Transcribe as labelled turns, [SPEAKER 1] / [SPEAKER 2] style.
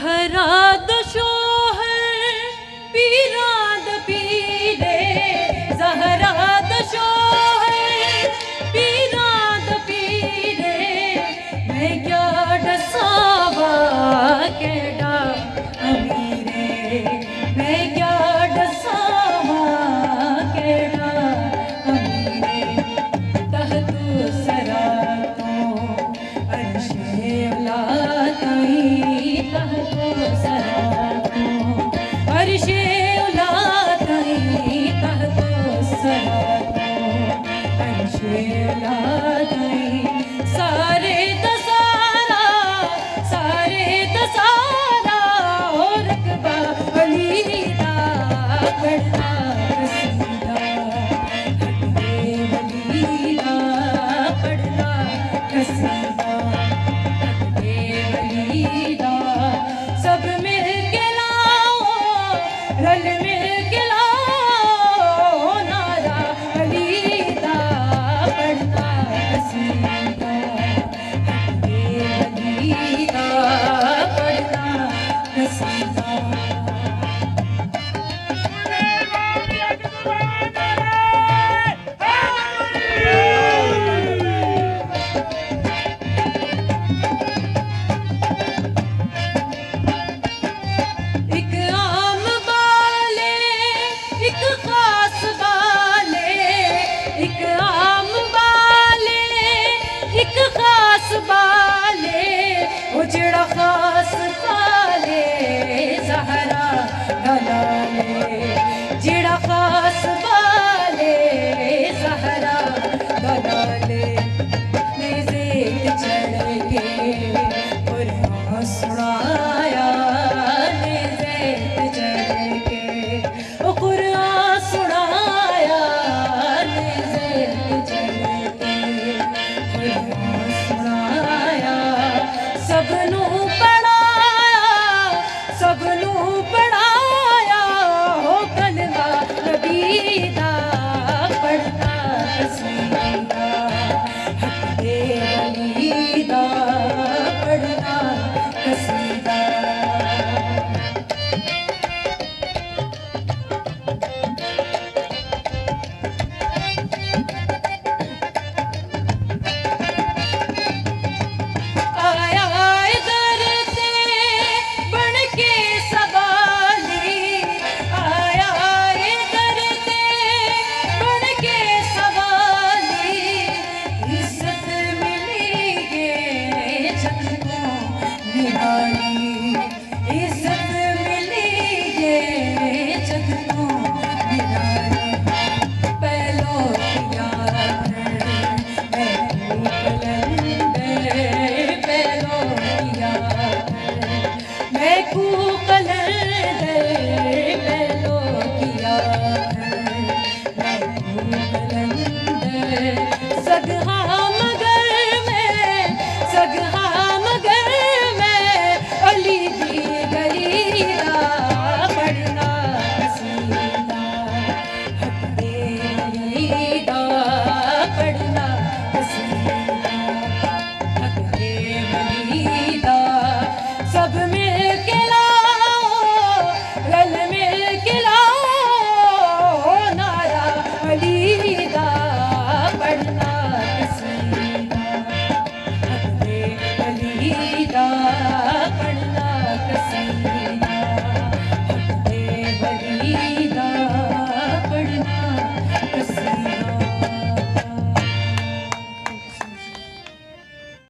[SPEAKER 1] Zahra the शोहर पीरा the पीरे, Zahra the शोहर पीरा द पीरे, मैं क्या डसावा केड़ा अमीरे, मैं क्या डसावा केड़ा अमीरे, तहतु सरा तो अर्शे औला तई, तहतु सरा तो अर्शे औला तई, तहतु सरा तो अर्शे औला तई, सारे दसारा सारे दसारा और रकबा अली दा पढ़ना कसीदा, हटके वली दा पढ़ना कसीदा, हटके वली दा सब मिल के लाओ, रल मिल के लाओ नारा अली दा पढ़ना कसीदा, हटके वली दा पढ़ना कसीदा। एक आम वाले एक खास वाले, एक आम वाले एक खास वाले, वो जेड़ा खास वाले ज़हरा दलाले, जेड़ा खास वाले ज़हरा दलाले, नेज़े चढ़ के कुरान सुनाया, नेज़े चढ़ के ओ कुरान सुनाया, नेज़े चढ़ के कुरान